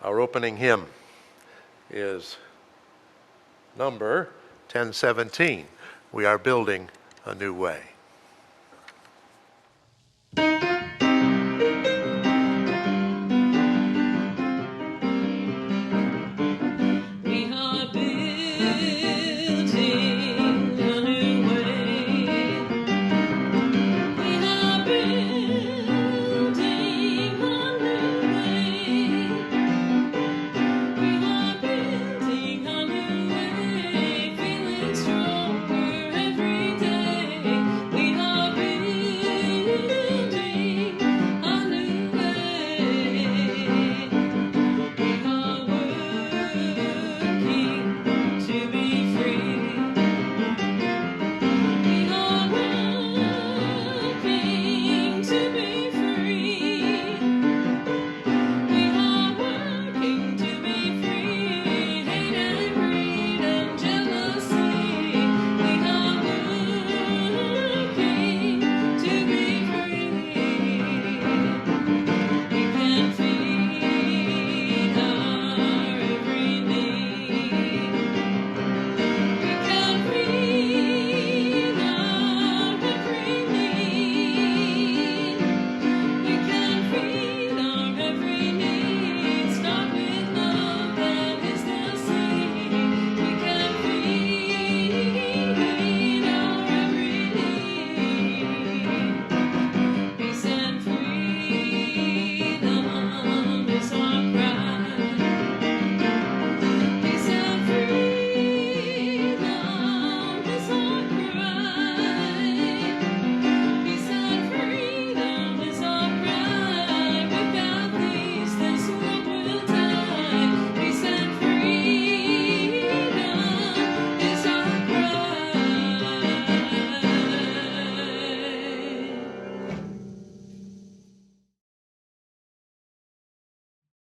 Our opening hymn is number 1017. We are building a new way.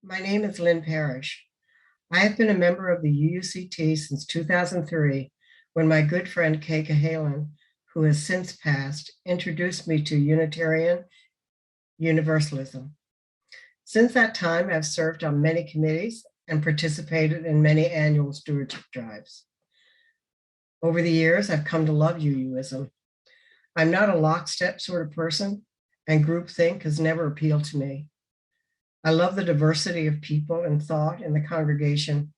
My name is Lynn Parrish. I have been a member of the UUCT since 2003, when my good friend Kay Cahalan, who has since passed, introduced me to Unitarian Universalism. Since that time, I've served on many committees and participated in many annual stewardship drives. Over the years, I've come to love UUism. I'm not a lockstep sort of person, and groupthink has never appealed to me. I love the diversity of people and thought in the congregation,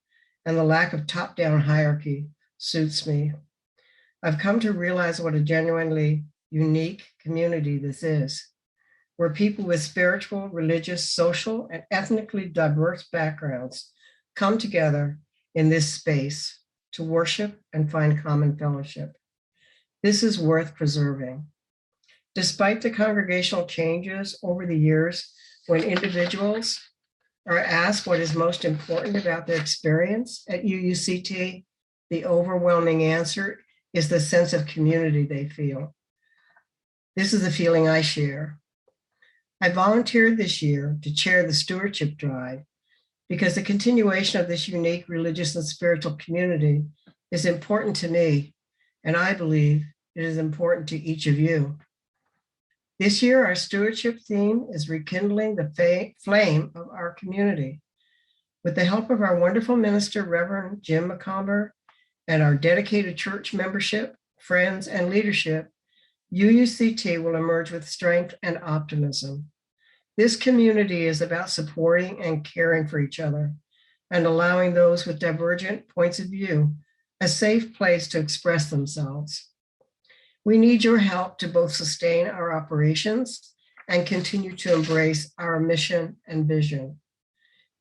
and the lack of top-down hierarchy suits me. I've come to realize what a genuinely unique community this is, where people with spiritual, religious, social, and ethnically diverse backgrounds come together in this space to worship and find common fellowship. This is worth preserving. Despite the congregational changes over the years, when individuals are asked what is most important about their experience at UUCT, the overwhelming answer is the sense of community they feel. This is a feeling I share. I volunteered this year to chair the stewardship drive because the continuation of this unique religious and spiritual community is important to me, and I believe it is important to each of you. This year, our stewardship theme is rekindling the flame of our community. With the help of our wonderful minister, Reverend Jim McComber, and our dedicated church membership, friends, and leadership, UUCT will emerge with strength and optimism. This community is about supporting and caring for each other and allowing those with divergent points of view a safe place to express themselves. We need your help to both sustain our operations and continue to embrace our mission and vision.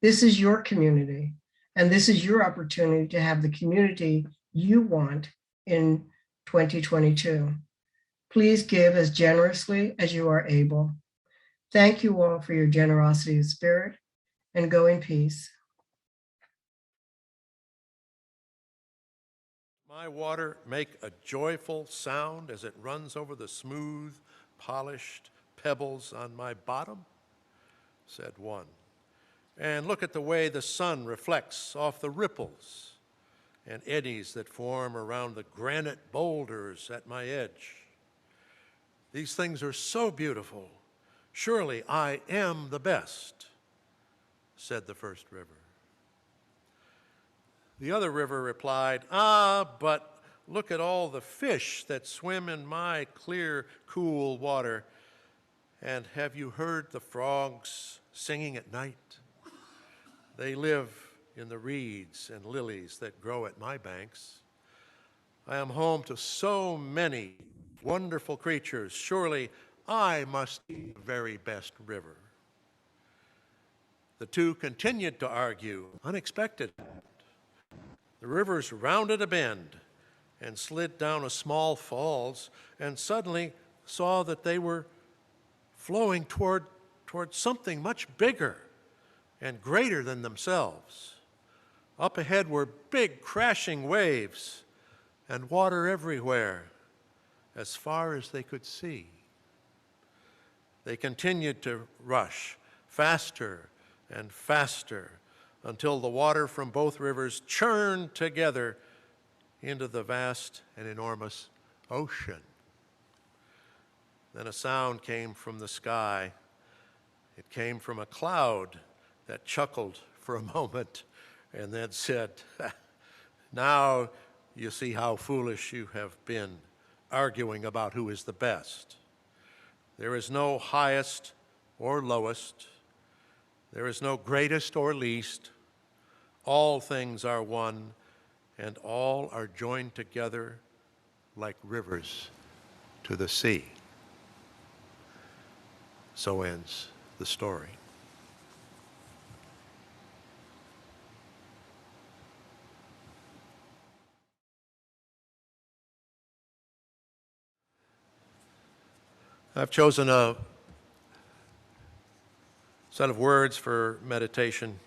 This is your community, and this is your opportunity to have the community you want in 2022. Please give as generously as you are able. Thank you all for your generosity of spirit, and go in peace. My water make a joyful sound as it runs over the smooth, polished pebbles on my bottom, said one. And look at the way the sun reflects off the ripples and eddies that form around the granite boulders at my edge. These things are so beautiful. Surely I am the best, said the first river. The other river replied, "Ah, but look at all the fish that swim in my clear, cool water. And have you heard the frogs singing at night? They live in the reeds and lilies that grow at my banks. I am home to so many wonderful creatures. Surely I must be the very best river." The two continued to argue. Unexpected. The rivers rounded a bend and slid down a small falls, and suddenly saw that they were flowing toward something much bigger and greater than themselves. Up ahead were big crashing waves and water everywhere, as far as they could see. They continued to rush faster and faster until the water from both rivers churned together into the vast and enormous ocean. Then a sound came from the sky. It came from a cloud that chuckled for a moment and then said, "Now you see how foolish you have been, arguing about who is the best. There is no highest or lowest. There is no greatest or least. All things are one, and all are joined together like rivers to the sea." So ends the story. I've chosen a set of words for meditation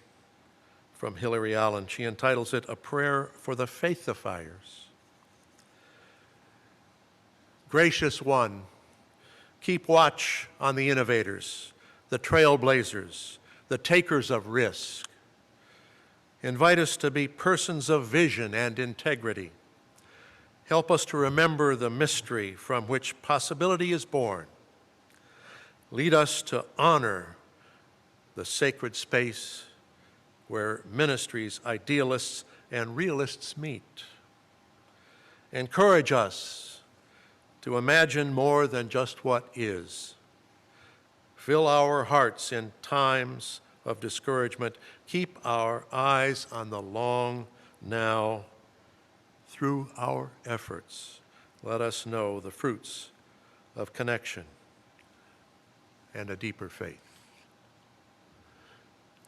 from Hilary Allen. She entitles it "A Prayer for the Faithifiers." Gracious One, keep watch on the innovators, the trailblazers, the takers of risk. Invite us to be persons of vision and integrity. Help us to remember the mystery from which possibility is born. Lead us to honor the sacred space where ministries, idealists, and realists meet. Encourage us to imagine more than just what is. Fill our hearts in times of discouragement. Keep our eyes on the long now. Through our efforts, let us know the fruits of connection and a deeper faith.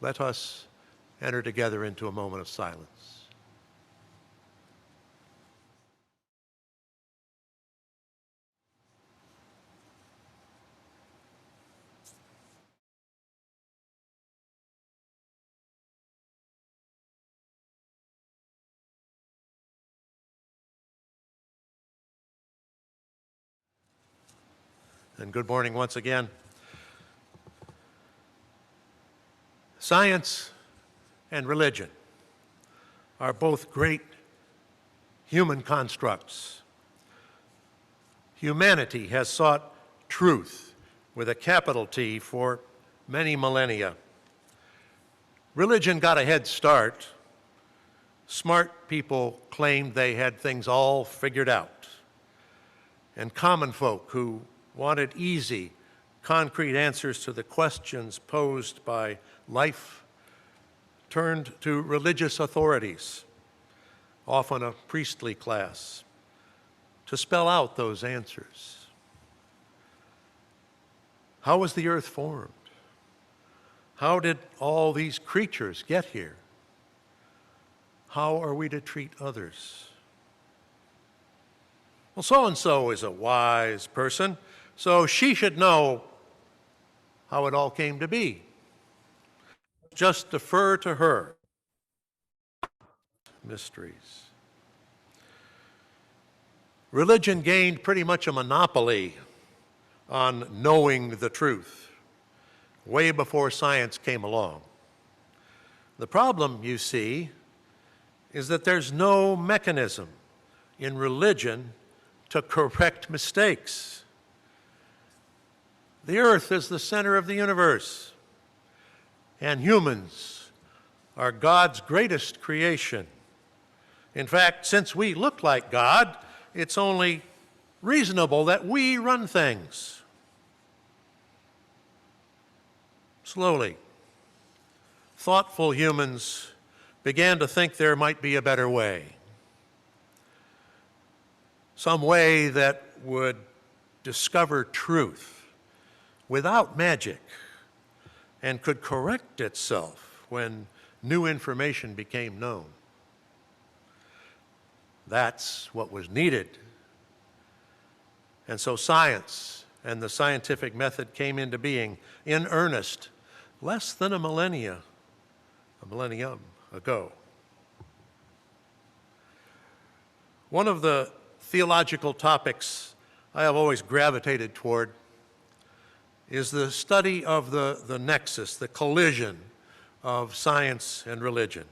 Let us enter together into a moment of silence. And good morning once again. Science and religion are both great human constructs. Humanity has sought truth with a capital T for many millennia. Religion got a head start. Smart people claimed they had things all figured out. And common folk who wanted easy, concrete answers to the questions posed by life turned to religious authorities, often a priestly class, to spell out those answers. How was the earth formed? How did all these creatures get here? How are we to treat others? Well, so-and-so is a wise person, so she should know how it all came to be. Just defer to her. Mysteries. Religion gained pretty much a monopoly on knowing the truth way before science came along. The problem, you see, is that there's no mechanism in religion to correct mistakes. The earth is the center of the universe, and humans are God's greatest creation. In fact, since we look like God, it's only reasonable that we run things. Slowly, thoughtful humans began to think there might be a better way. Some way that would discover truth without magic and could correct itself when new information became known. That's what was needed. And so science and the scientific method came into being in earnest less than a millennium ago. One of the theological topics I have always gravitated toward is the study of the nexus, the collision of science and religion.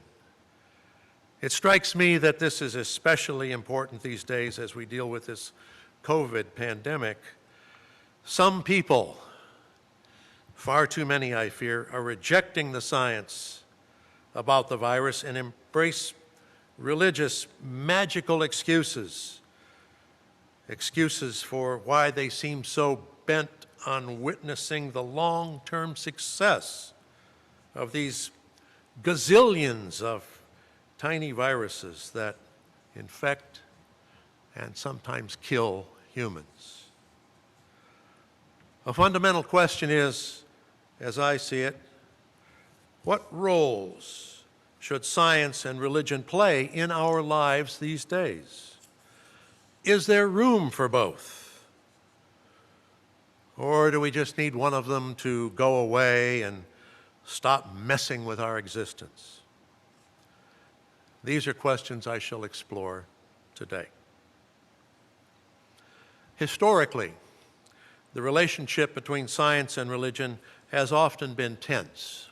It strikes me that this is especially important these days as we deal with this COVID pandemic. Some people, far too many I fear, are rejecting the science about the virus and embrace religious magical excuses for why they seem so bent on witnessing the long-term success of these gazillions of tiny viruses that infect and sometimes kill humans. A fundamental question is, as I see it, what roles should science and religion play in our lives these days? Is there room for both? Or do we just need one of them to go away and stop messing with our existence? These are questions I shall explore today. Historically, the relationship between science and religion has often been tense.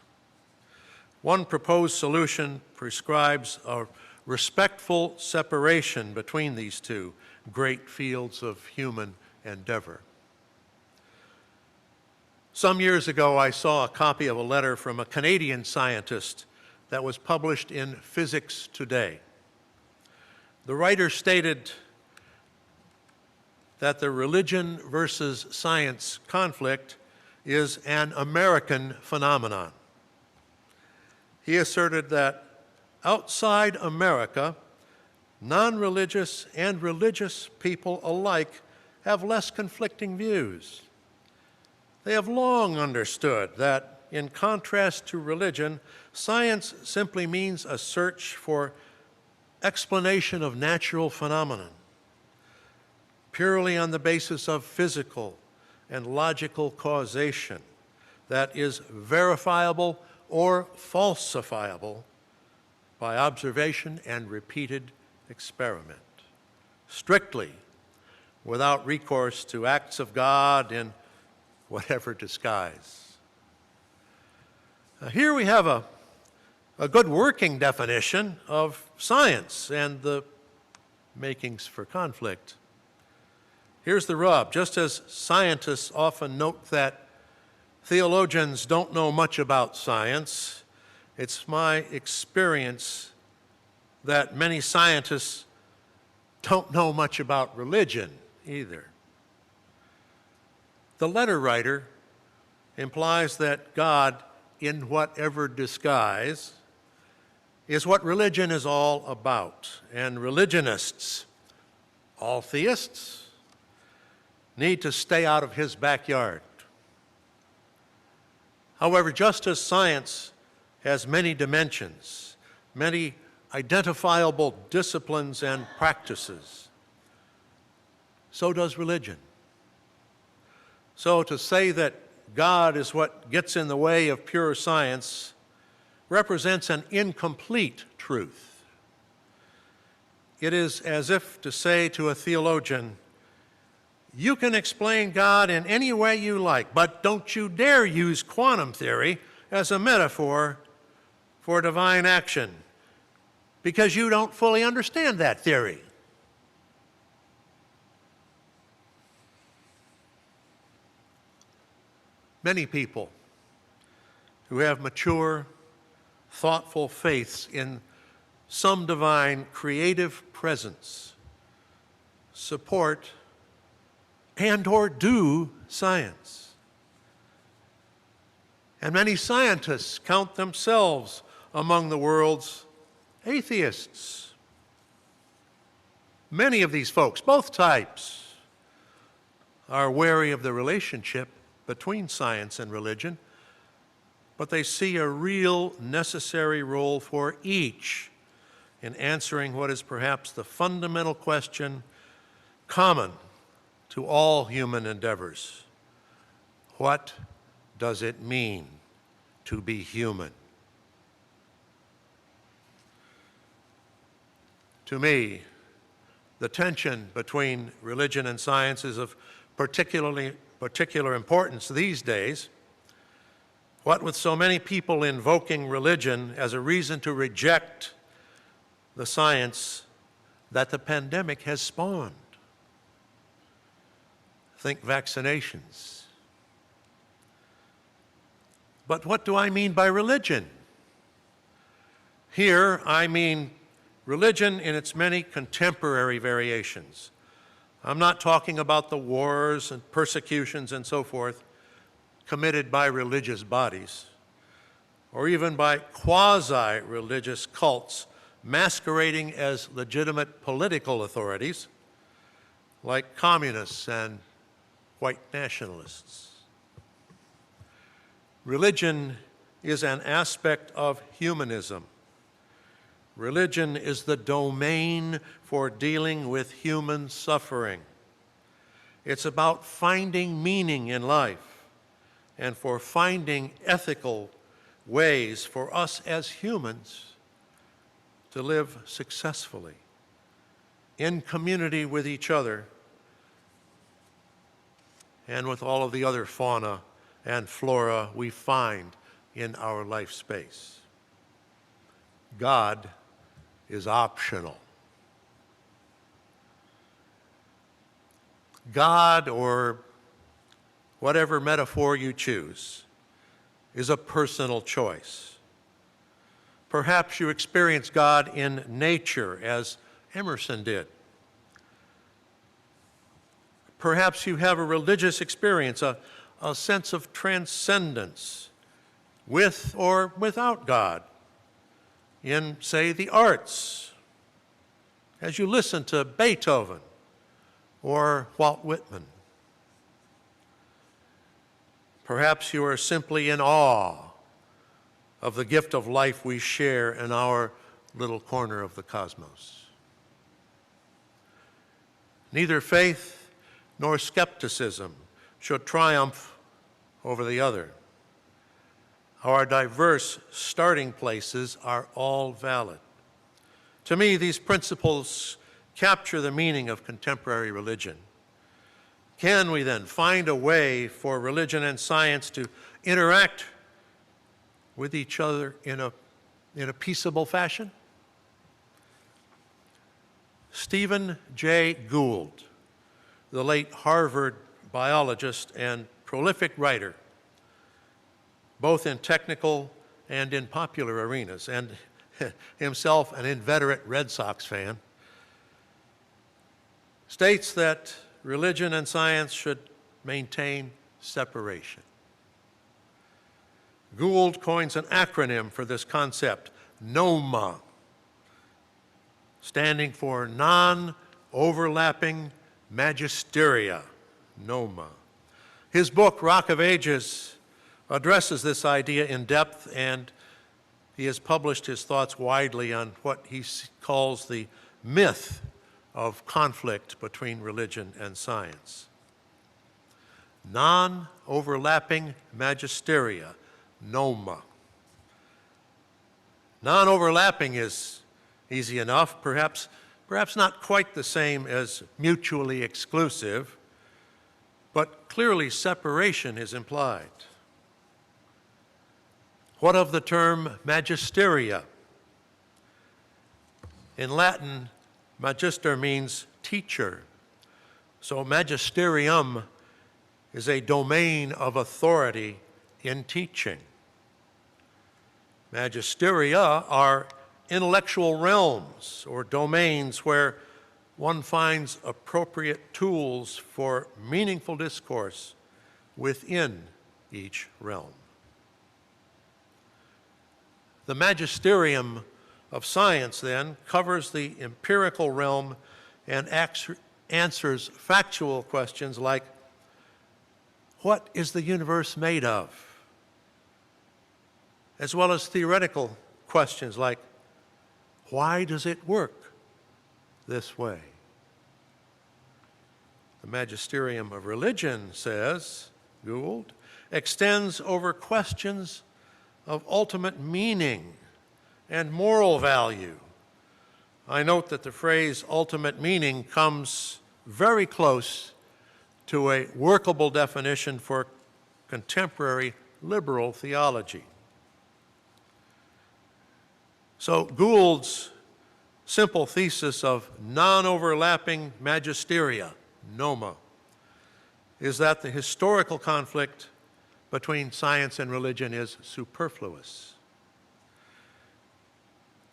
One proposed solution prescribes a respectful separation between these two great fields of human endeavor. Some years ago, I saw a copy of a letter from a Canadian scientist that was published in Physics Today. The writer stated that the religion versus science conflict is an American phenomenon. He asserted that outside America, non-religious and religious people alike have less conflicting views. They have long understood that, in contrast to religion, science simply means a search for explanation of natural phenomena, purely on the basis of physical and logical causation that is verifiable or falsifiable by observation and repeated experiment, strictly without recourse to acts of God in whatever disguise. Here we have a good working definition of science and the makings for conflict. Here's the rub. Just as scientists often note that theologians don't know much about science, it's my experience that many scientists don't know much about religion either. The letter writer implies that God, in whatever disguise, is what religion is all about. And religionists, all theists, need to stay out of his backyard. However, just as science has many dimensions, many identifiable disciplines and practices, so does religion. So to say that God is what gets in the way of pure science represents an incomplete truth. It is as if to say to a theologian, you can explain God in any way you like, but don't you dare use quantum theory as a metaphor for divine action, because you don't fully understand that theory. Many people who have mature, thoughtful faiths in some divine creative presence support and/or do science. And many scientists count themselves among the world's atheists. Many of these folks, both types, are wary of the relationship between science and religion, but they see a real necessary role for each in answering what is perhaps the fundamental question common to all human endeavors. What does it mean to be human? To me, the tension between religion and science is of particular importance these days. What with so many people invoking religion as a reason to reject the science that the pandemic has spawned. Think vaccinations. But what do I mean by religion? Here, I mean religion in its many contemporary variations. I'm not talking about the wars and persecutions and so forth committed by religious bodies, or even by quasi-religious cults masquerading as legitimate political authorities, like communists and white nationalists. Religion is an aspect of humanism. Religion is the domain for dealing with human suffering. It's about finding meaning in life and for finding ethical ways for us as humans to live successfully in community with each other and with all of the other fauna and flora we find in our life space. God is optional. God, or whatever metaphor you choose, is a personal choice. Perhaps you experience God in nature, as Emerson did. Perhaps you have a religious experience, a sense of transcendence, with or without God, in, say, the arts, as you listen to Beethoven or Walt Whitman. Perhaps you are simply in awe of the gift of life we share in our little corner of the cosmos. Neither faith nor skepticism should triumph over the other. Our diverse starting places are all valid. To me, these principles capture the meaning of contemporary religion. Can we then find a way for religion and science to interact with each other in a peaceable fashion? Stephen Jay Gould, the late Harvard biologist and prolific writer, both in technical and in popular arenas, and himself an inveterate Red Sox fan, states that religion and science should maintain separation. Gould coins an acronym for this concept, NOMA, standing for non-overlapping magisteria, NOMA. His book, Rock of Ages, addresses this idea in depth, and he has published his thoughts widely on what he calls the myth of conflict between religion and science. Non-overlapping magisteria, NOMA. Non-overlapping is easy enough, perhaps not quite the same as mutually exclusive, but clearly separation is implied. What of the term magisteria? In Latin, magister means teacher. So magisterium is a domain of authority in teaching. Magisteria are intellectual realms or domains where one finds appropriate tools for meaningful discourse within each realm. The magisterium of science, then, covers the empirical realm and answers factual questions like, what is the universe made of? As well as theoretical questions like, why does it work this way? The magisterium of religion, says Gould, extends over questions of ultimate meaning and moral value. I note that the phrase ultimate meaning comes very close to a workable definition for contemporary liberal theology. So Gould's simple thesis of non-overlapping magisteria, noma, is that the historical conflict between science and religion is superfluous.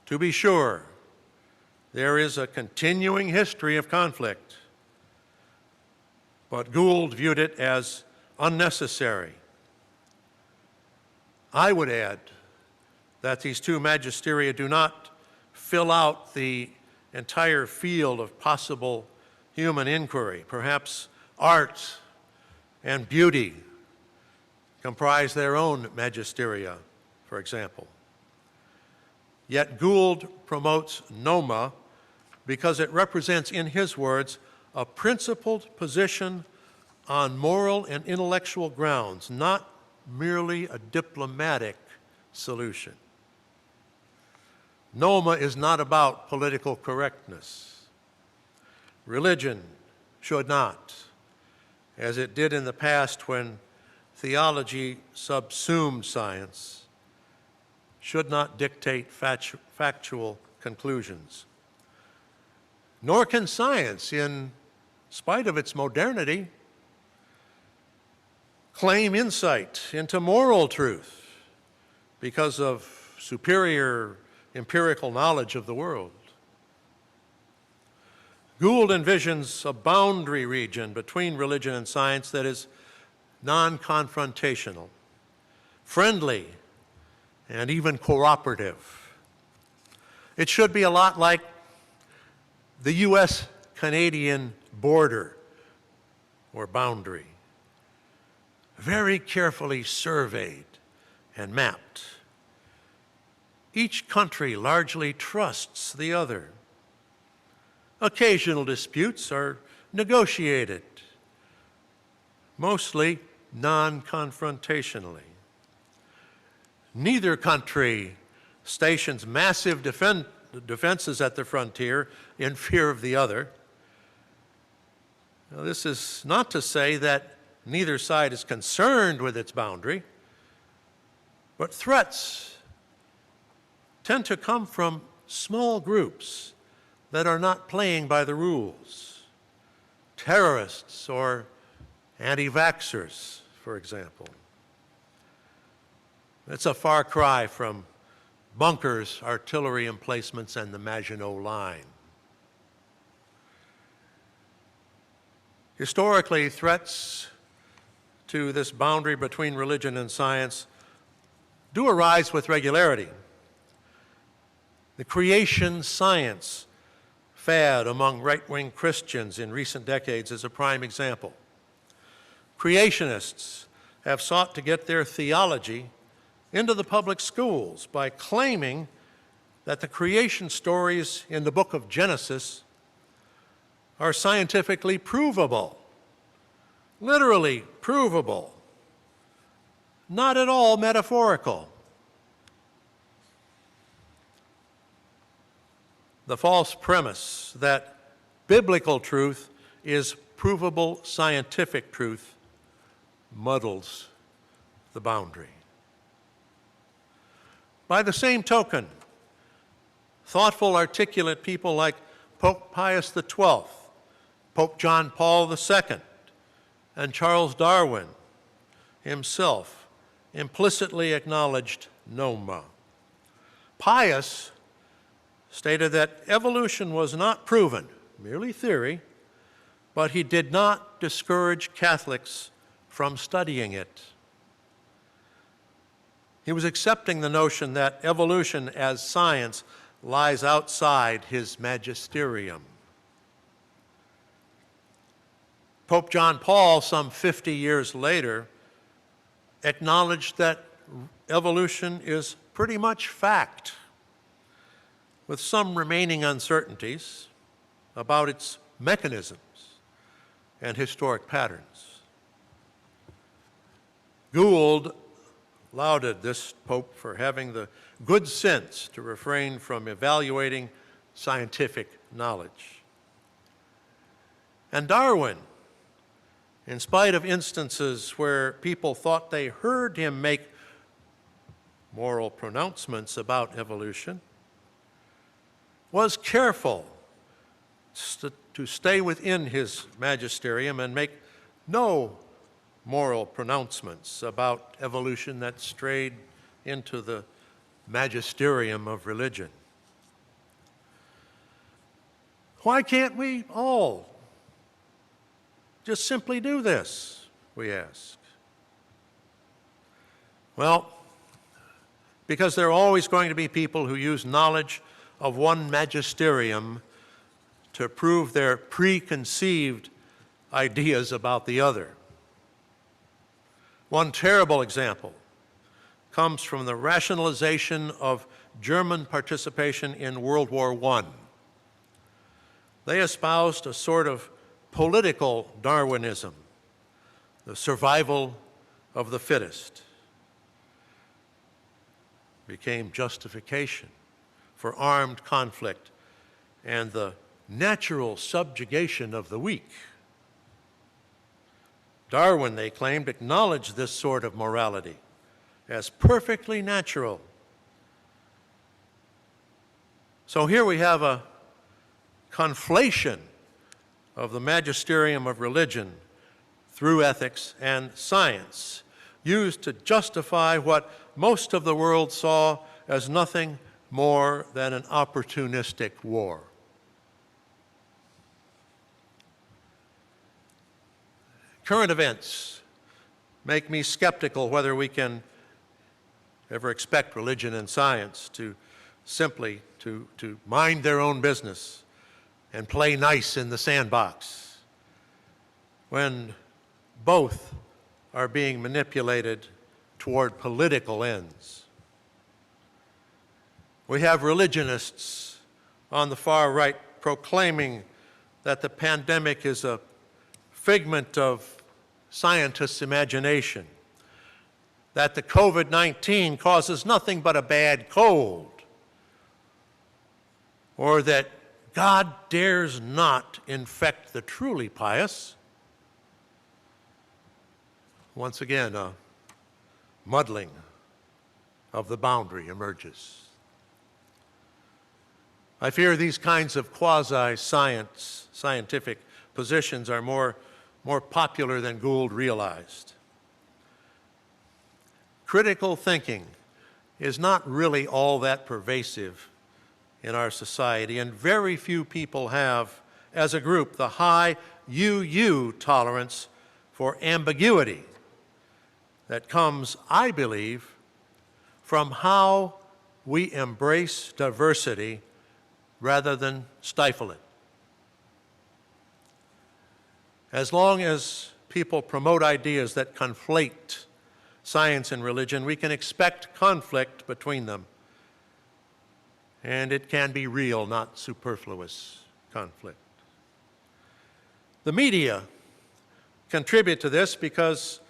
To be sure, there is a continuing history of conflict, but Gould viewed it as unnecessary. I would add that these two magisteria do not fill out the entire field of possible human inquiry. Perhaps art and beauty comprise their own magisteria, for example. Yet Gould promotes noma because it represents, in his words, a principled position on moral and intellectual grounds, not merely a diplomatic solution. Noma is not about political correctness. Religion should not, as it did in the past when theology subsumed science, should not dictate factual conclusions. Nor can science, in spite of its modernity, claim insight into moral truth because of superior empirical knowledge of the world. Gould envisions a boundary region between religion and science that is non-confrontational, friendly, and even cooperative. It should be a lot like the US-Canadian border or boundary, very carefully surveyed and mapped. Each country largely trusts the other. Occasional disputes are negotiated, mostly non-confrontationally. Neither country stations massive defenses at the frontier in fear of the other. Now, this is not to say that neither side is concerned with its boundary, but threats tend to come from small groups that are not playing by the rules. Terrorists or anti-vaxxers, for example. It's a far cry from bunkers, artillery emplacements, and the Maginot Line. Historically, threats to this boundary between religion and science do arise with regularity. The creation science fad among right-wing Christians in recent decades is a prime example. Creationists have sought to get their theology into the public schools by claiming that the creation stories in the book of Genesis are scientifically provable, literally provable, not at all metaphorical. The false premise that biblical truth is provable scientific truth muddles the boundary. By the same token, thoughtful, articulate people like Pope Pius XII, Pope John Paul II, and Charles Darwin himself implicitly acknowledged noma. Pius stated that evolution was not proven, merely theory, but he did not discourage Catholics from studying it. He was accepting the notion that evolution as science lies outside his magisterium. Pope John Paul, some 50 years later, acknowledged that evolution is pretty much fact, with some remaining uncertainties about its mechanisms and historic patterns. Gould lauded this pope for having the good sense to refrain from evaluating scientific knowledge. And Darwin, in spite of instances where people thought they heard him make moral pronouncements about evolution, was careful to stay within his magisterium and make no moral pronouncements about evolution that strayed into the magisterium of religion. Why can't we all just simply do this, we ask? Well, because there are always going to be people who use knowledge of one magisterium to prove their preconceived ideas about the other. One terrible example comes from the rationalization of German participation in World War I. They espoused a sort of political Darwinism, the survival of the fittest, became justification for armed conflict and the natural subjugation of the weak. Darwin, they claimed, acknowledged this sort of morality as perfectly natural. So here we have a conflation of the magisterium of religion through ethics and science, used to justify what most of the world saw as nothing more than an opportunistic war. Current events make me skeptical whether we can ever expect religion and science to simply to mind their own business and play nice in the sandbox when both are being manipulated toward political ends. We have religionists on the far right proclaiming that the pandemic is a figment of scientists' imagination, that the COVID-19 causes nothing but a bad cold, or that God dares not infect the truly pious. Once again, a muddling of the boundary emerges. I fear these kinds of quasi-scientific positions are more popular than Gould realized. Critical thinking is not really all that pervasive in our society, and very few people have, as a group, the high UU tolerance for ambiguity that comes, I believe, from how we embrace diversity rather than stifle it. As long as people promote ideas that conflate science and religion, we can expect conflict between them. And it can be real, not superfluous conflict. The media contribute to this because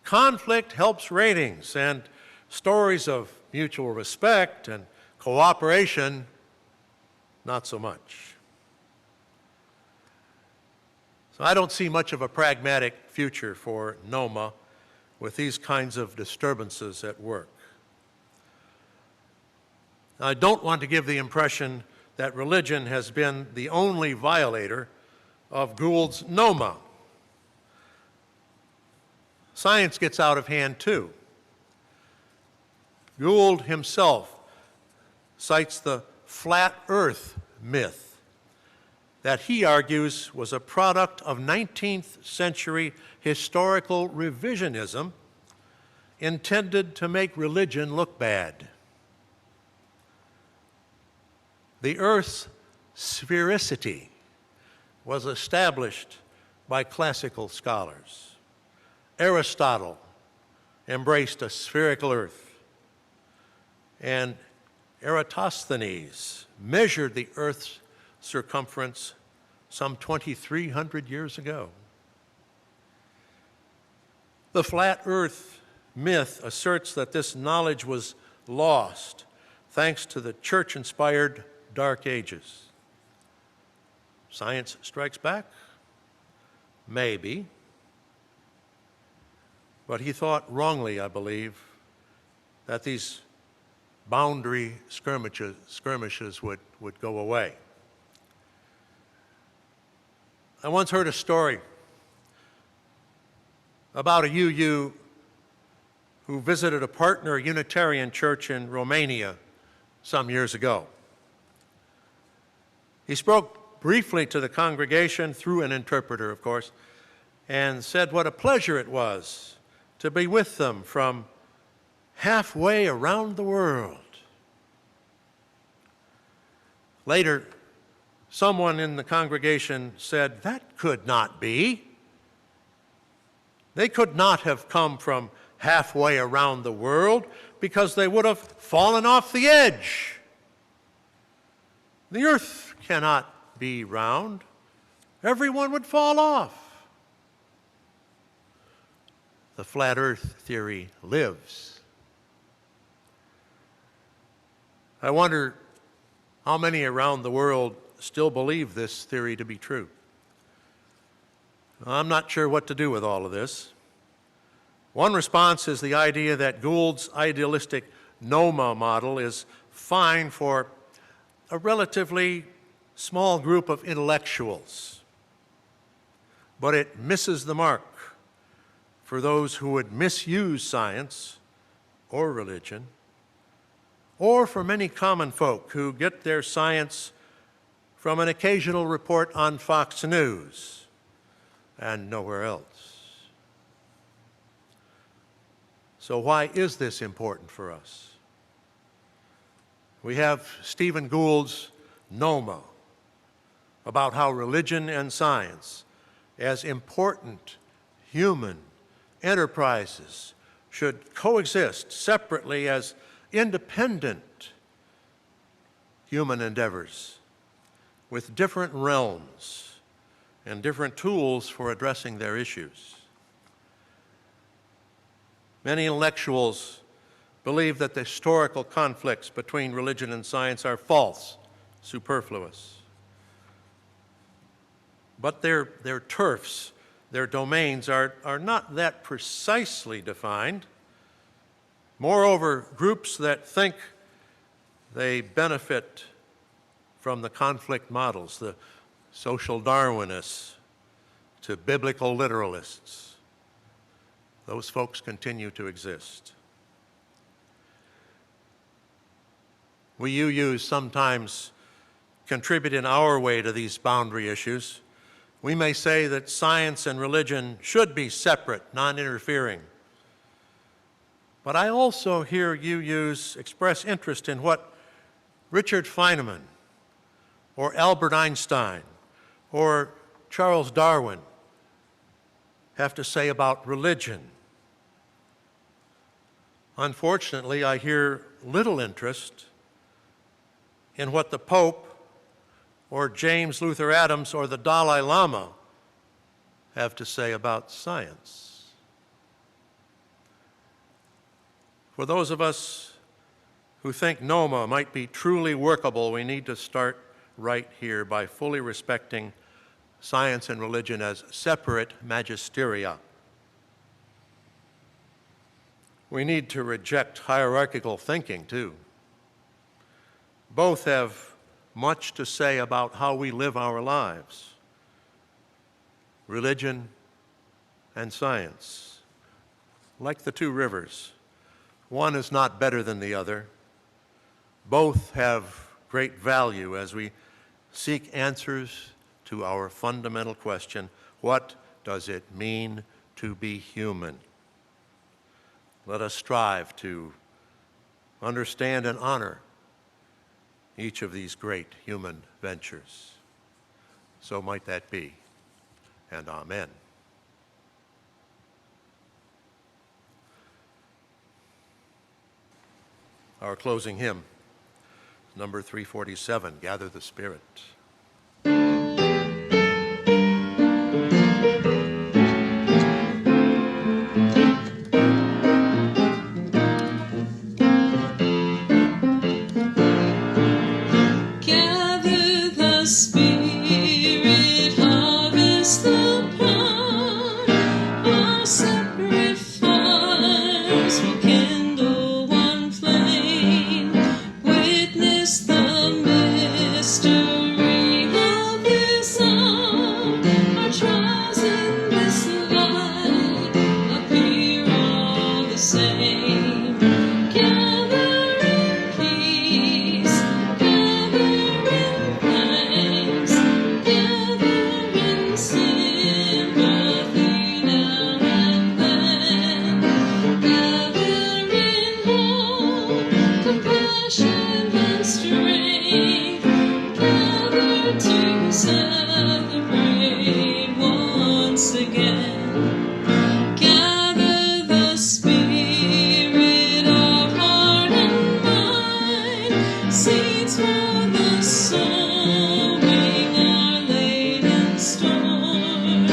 conflict helps ratings, and stories of mutual respect and cooperation, not so much. So I don't see much of a pragmatic future for NOMA with these kinds of disturbances at work. I don't want to give the impression that religion has been the only violator of Gould's NOMA. Science gets out of hand too. Gould himself cites the flat earth myth that he argues was a product of 19th century historical revisionism intended to make religion look bad. The Earth's sphericity was established by classical scholars. Aristotle embraced a spherical Earth, and Eratosthenes measured the Earth's circumference some 2,300 years ago. The flat Earth myth asserts that this knowledge was lost thanks to the church-inspired Dark Ages. Science strikes back? Maybe. But he thought wrongly, I believe, that these boundary skirmishes would go away. I once heard a story about a UU who visited a partner Unitarian church in Romania some years ago. He spoke briefly to the congregation, through an interpreter, of course, and said what a pleasure it was to be with them from halfway around the world. Later, someone in the congregation said, "That could not be. They could not have come from halfway around the world because they would have fallen off the edge. The earth cannot be round. Everyone would fall off." The flat earth theory lives. I wonder how many around the world still believe this theory to be true. I'm not sure what to do with all of this. One response is the idea that Gould's idealistic NOMA model is fine for a relatively small group of intellectuals, but it misses the mark for those who would misuse science or religion, or for many common folk who get their science from an occasional report on Fox News and nowhere else. So why is this important for us? We have Stephen Gould's NOMA about how religion and science, as important human enterprises, should coexist separately as independent human endeavors with different realms and different tools for addressing their issues. Many intellectuals believe that the historical conflicts between religion and science are false, superfluous. But their turfs, their domains are not that precisely defined. Moreover, groups that think they benefit from the conflict models, the social Darwinists to biblical literalists, those folks continue to exist. We UUs sometimes contribute in our way to these boundary issues. We may say that science and religion should be separate, non-interfering. But I also hear UUs express interest in what Richard Feynman or Albert Einstein or Charles Darwin have to say about religion. Unfortunately, I hear little interest in what the Pope or James Luther Adams or the Dalai Lama have to say about science. For those of us who think NOMA might be truly workable, we need to start right here by fully respecting science and religion as separate magisteria. We need to reject hierarchical thinking, too. Both have much to say about how we live our lives. Religion and science. Like the two rivers, one is not better than the other. Both have great value as we seek answers to our fundamental question, what does it mean to be human? Let us strive to understand and honor each of these great human ventures. So might that be, and amen. Our closing hymn, number 347, Gather the Spirit. Gather the Spirit, harvest the plant, our separate fires will kindle one flame, witness the mystery of His arm, our trials in this life appear all the same. Gather in peace, gather in thanks, gather in sympathy now and then, gather in hope, compassion and strength, gather to celebrate once again. Gather the spirit of heart and mind, seeds for the sowing are laid in store,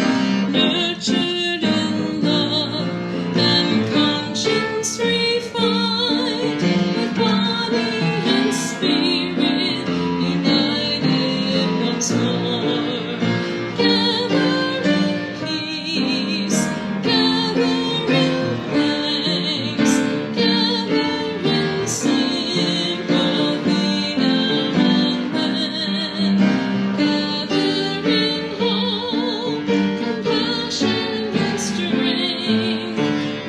nurtured in love and conscience refined, with body and spirit united once more. Gather in peace, gather in thanks, gather in sympathy now and then, gather in hope, compassion and strength,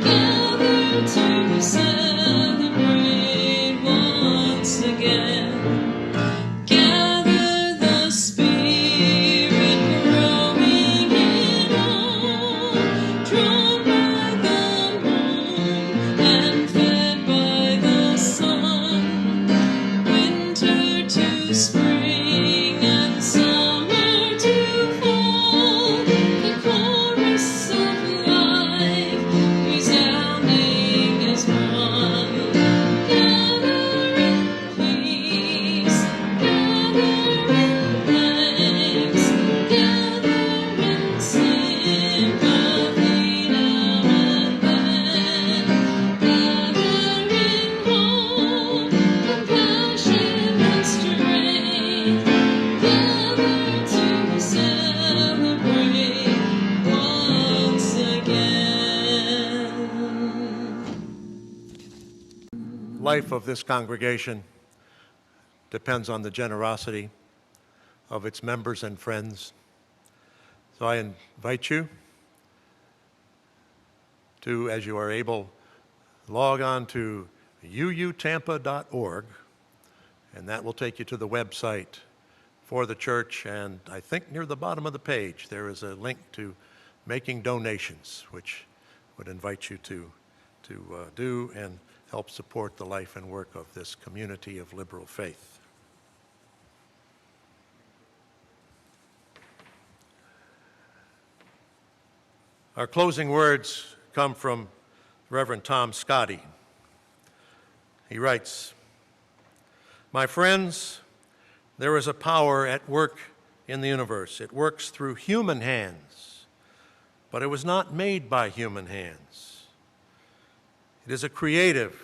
gather to celebrate once again. Gather the Spirit, growing in all, drawn by the moon and fed by the sun, winter to spring and summer to fall, the chorus of life resounding as one. Gather in peace, gather in thanks, gather in sympathy now and then, gather in hope, compassion and strength, gather to celebrate once again. Life of this congregation depends on the generosity of its members and friends. So I invite you to, as you are able, log on to UUTampa.org, and that will take you to the website for the church. And I think near the bottom of the page there is a link to making donations, which would invite you to do and help support the life and work of this community of liberal faith. Our closing words come from Reverend Tom Scotty. He writes, "My friends, there is a power at work in the universe. It works through human hands, but it was not made by human hands. It is a creative,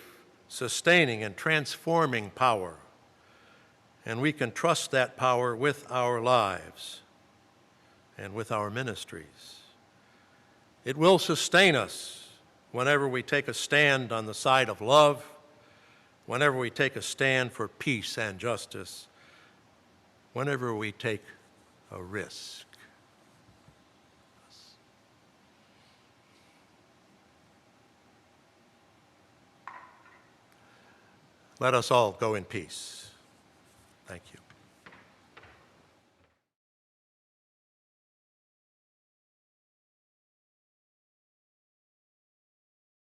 sustaining, and transforming power, and we can trust that power with our lives and with our ministries. It will sustain us whenever we take a stand on the side of love, whenever we take a stand for peace and justice, whenever we take a risk." Let us all go in peace. Thank you.